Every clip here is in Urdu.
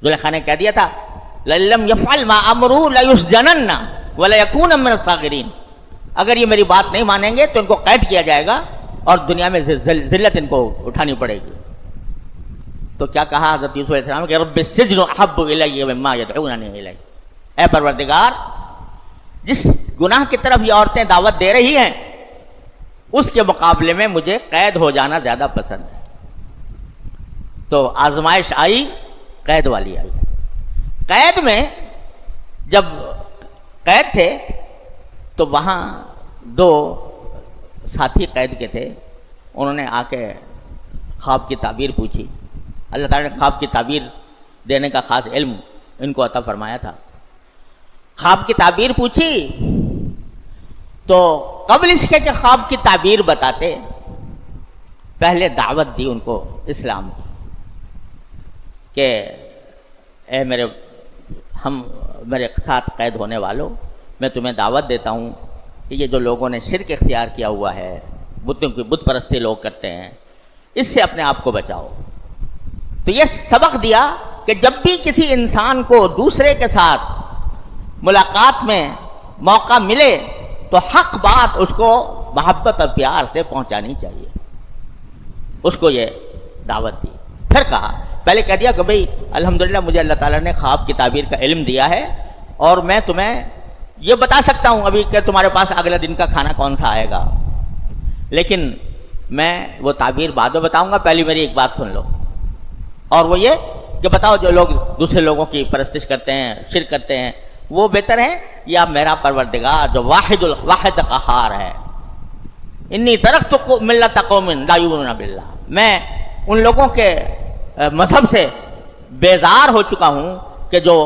زلیخا نے کہہ دیا تھا لَلَّمْ يَفْعَلْ مَا أَمْرُهُ لَيُسْجَنَنَّ وَلَيَكُونَ مِنَ الصَّاغِرِينَ، اگر یہ میری بات نہیں مانیں گے تو ان کو قید کیا جائے گا اور دنیا میں ذلت ان کو اٹھانی پڑے گی۔ تو کیا کہا حضرت یوسف علیہ السلام کہ رب السجن احب الی مما یدعوننی الیہ، اے پروردگار جس گناہ کی طرف یہ عورتیں دعوت دے رہی ہیں اس کے مقابلے میں مجھے قید ہو جانا زیادہ پسند ہے۔ تو آزمائش آئی، قید والی آئی۔ قید میں جب قید تھے تو وہاں دو ساتھی قید کے تھے، انہوں نے آ کے خواب کی تعبیر پوچھی۔ اللہ تعالیٰ نے خواب کی تعبیر دینے کا خاص علم ان کو عطا فرمایا تھا۔ خواب کی تعبیر پوچھی تو قبل اس کے کہ خواب کی تعبیر بتاتے پہلے دعوت دی ان کو اسلام کی کہ اے میرے ساتھ قید ہونے والوں، میں تمہیں دعوت دیتا ہوں کہ یہ جو لوگوں نے شرک اختیار کیا ہوا ہے، بتوں کی بت پرستی لوگ کرتے ہیں، اس سے اپنے آپ کو بچاؤ۔ تو یہ سبق دیا کہ جب بھی کسی انسان کو دوسرے کے ساتھ ملاقات میں موقع ملے تو حق بات اس کو محبت اور پیار سے پہنچانی چاہیے۔ اس کو یہ دعوت دی۔ پھر کہا، پہلے کہہ دیا کہ بھئی الحمدللہ مجھے اللہ تعالیٰ نے خواب کی تعبیر کا علم دیا ہے اور میں تمہیں یہ بتا سکتا ہوں ابھی کہ تمہارے پاس اگلا دن کا کھانا کون سا آئے گا، لیکن میں وہ تعبیر بعد میں بتاؤں گا، پہلی میری ایک بات سن لو، اور وہ یہ کہ بتاؤ جو لوگ دوسرے لوگوں کی پرستش کرتے ہیں، شرک کرتے ہیں، وہ بہتر ہے یا میرا پروردگار جو واحد قہار ہے؟ انی ترکت ملت قوم لا یؤمنون باللہ، میں ان لوگوں کے مذہب سے بیزار ہو چکا ہوں کہ جو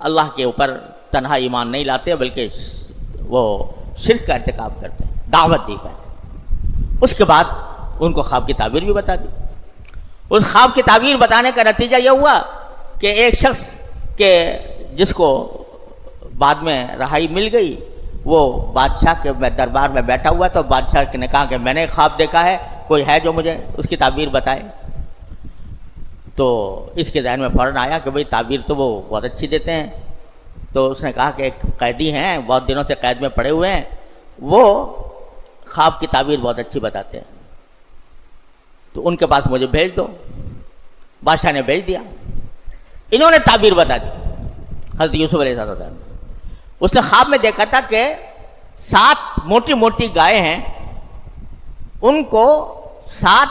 اللہ کے اوپر تنہا ایمان نہیں لاتے بلکہ وہ شرک کا ارتکاب کرتے ہیں۔ دعوت دی پہلے، اس کے بعد ان کو خواب کی تعبیر بھی بتا دی۔ اس خواب کی تعبیر بتانے کا نتیجہ یہ ہوا کہ ایک شخص کے جس کو بعد میں رہائی مل گئی، وہ بادشاہ کے دربار میں بیٹھا ہوا تو بادشاہ نے کہا کہ میں نے خواب دیکھا ہے، کوئی ہے جو مجھے اس کی تعبیر بتائے؟ تو اس کے ذہن میں فوراً آیا کہ بھئی تعبیر تو وہ بہت اچھی دیتے ہیں۔ تو اس نے کہا کہ ایک قیدی ہیں، بہت دنوں سے قید میں پڑے ہوئے ہیں، وہ خواب کی تعبیر بہت اچھی بتاتے ہیں، تو ان کے پاس مجھے بھیج دو۔ بادشاہ نے بھیج دیا، انہوں نے تعبیر بتا دی حضرت یوسف علیہ السلام۔ اس نے خواب میں دیکھا تھا کہ 7 موٹی موٹی گائے ہیں، ان کو 7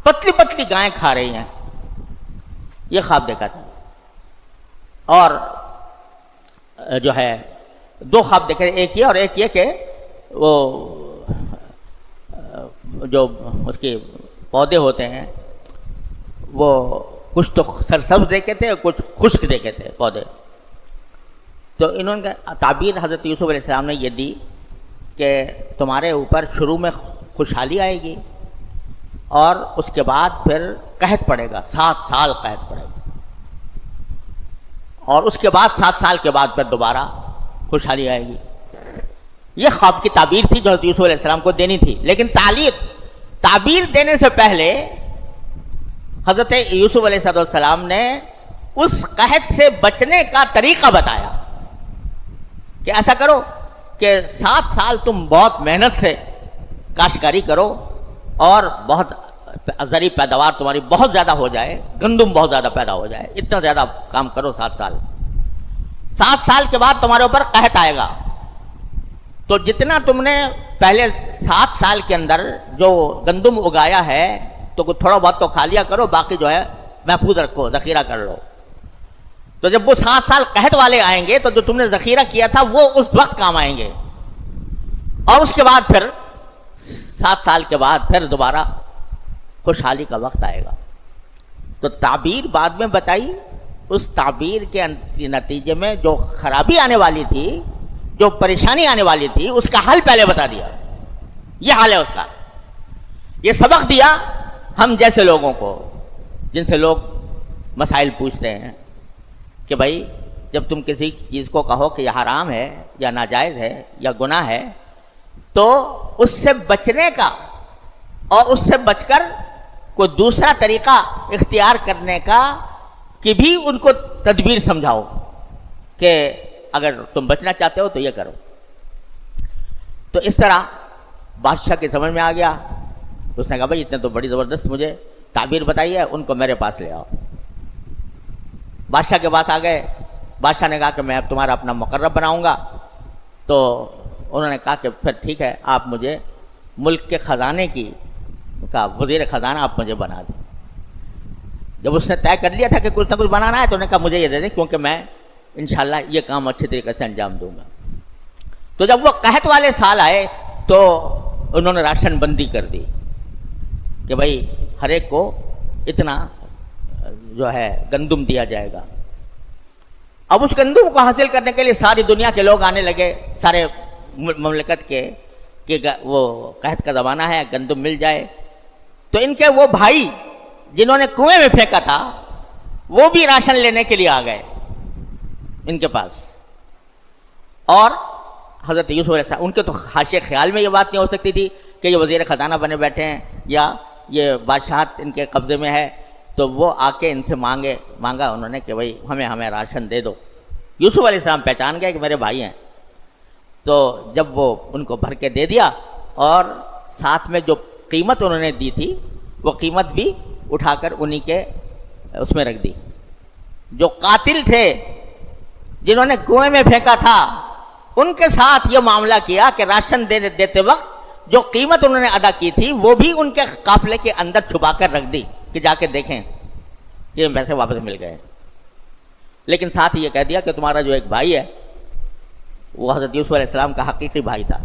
پتلی پتلی گائیں کھا رہی ہیں، یہ خواب دیکھا تھا۔ اور جو ہے 2 خواب دیکھے، ایک یہ اور ایک یہ کہ وہ جو اس کے پودے ہوتے ہیں وہ کچھ تو سرسبز دیکھے تھے اور کچھ خشک دیکھے تھے پودے۔ تو انہوں نے تعبیر حضرت یوسف علیہ السلام نے یہ دی کہ تمہارے اوپر شروع میں خوشحالی آئے گی اور اس کے بعد پھر قحط پڑے گا، 7 سال قحط پڑے گا، اور اس کے بعد 7 سال کے بعد پھر دوبارہ خوشحالی آئے گی۔ یہ خواب کی تعبیر تھی جو حضرت یوسف علیہ السلام کو دینی تھی، لیکن تعبیر دینے سے پہلے حضرت یوسف علیہ السلام نے اس قحط سے بچنے کا طریقہ بتایا کہ ایسا کرو کہ 7 سال تم بہت محنت سے کاشتکاری کرو اور بہت زرعی پیداوار تمہاری بہت زیادہ ہو جائے، گندم بہت زیادہ پیدا ہو جائے، اتنا زیادہ کام کرو 7 سال۔ 7 سال کے بعد تمہارے اوپر قحط آئے گا، تو جتنا تم نے پہلے 7 سال کے اندر جو گندم اگایا ہے تو تھوڑا بہت تو کھا لیا کرو، باقی جو ہے محفوظ رکھو، ذخیرہ کر لو۔ تو جب وہ 7 سال قحط والے آئیں گے تو جو تم نے ذخیرہ کیا تھا وہ اس وقت کام آئیں گے، اور اس کے بعد پھر 7 سال کے بعد پھر دوبارہ خوشحالی کا وقت آئے گا۔ تو تعبیر بعد میں بتائی، اس تعبیر کے نتیجے میں جو خرابی آنے والی تھی، جو پریشانی آنے والی تھی، اس کا حل پہلے بتا دیا۔ یہ حل ہے اس کا۔ یہ سبق دیا ہم جیسے لوگوں کو، جن سے لوگ مسائل پوچھتے ہیں کہ بھائی جب تم کسی چیز کو کہو کہ یہ حرام ہے یا ناجائز ہے یا گناہ ہے، تو اس سے بچنے کا اور اس سے بچ کر کوئی دوسرا طریقہ اختیار کرنے کا کی بھی ان کو تدبیر سمجھاؤ کہ اگر تم بچنا چاہتے ہو تو یہ کرو. تو اس طرح بادشاہ کے سمجھ میں آ گیا. اس نے کہا بھائی اتنے تو بڑی زبردست مجھے تعبیر بتائی ہے, ان کو میرے پاس لے آؤ. بادشاہ کے پاس آ گئے. بادشاہ نے کہا کہ میں اب تمہارا اپنا مقرب بناؤں گا. تو انہوں نے کہا کہ پھر ٹھیک ہے, آپ مجھے ملک کے خزانے کی کا وزیر خزانہ آپ مجھے بنا دیں. جب اس نے طے کر لیا تھا کہ کچھ نہ کچھ بنانا ہے تو انہوں نے کہا مجھے یہ دے دیں, کیونکہ میں انشاءاللہ یہ کام اچھے طریقے سے انجام دوں گا. تو جب وہ قحط والے سال آئے تو انہوں نے راشن بندی کر دی کہ بھائی ہر ایک کو اتنا جو ہے گندم دیا جائے گا. اب اس گندم کو حاصل کرنے کے لیے ساری دنیا کے لوگ آنے لگے, سارے مملکت کے, کہ وہ قحط کا زمانہ ہے, گندم مل جائے. تو ان کے وہ بھائی جنہوں نے کنویں میں پھینکا تھا وہ بھی راشن لینے کے لیے آ گئے ان کے پاس. اور حضرت یوسف علیہ السلام, ان کے تو حاشیے خیال میں یہ بات نہیں ہو سکتی تھی کہ یہ وزیر خزانہ بنے بیٹھے ہیں یا یہ بادشاہت ان کے قبضے میں ہے. تو وہ آ کے ان سے مانگا انہوں نے کہ بھائی ہمیں راشن دے دو. یوسف علیہ السلام پہچان گئے کہ میرے بھائی ہیں. تو جب وہ ان کو بھر کے دے دیا اور ساتھ میں جو قیمت انہوں نے دی تھی وہ قیمت بھی اٹھا کر انہی کے اس میں رکھ دی. جو قاتل تھے جنہوں نے کنویں میں پھینکا تھا ان کے ساتھ یہ معاملہ کیا کہ راشن دیتے وقت جو قیمت انہوں نے ادا کی تھی وہ بھی ان کے قافلے کے اندر چھپا کر رکھ دی کہ جا کے دیکھیں کہ پیسے واپس مل گئے. لیکن ساتھ ہی یہ کہہ دیا کہ تمہارا جو ایک بھائی ہے وہ حضرت یوسف علیہ السلام کا حقیقی بھائی تھا,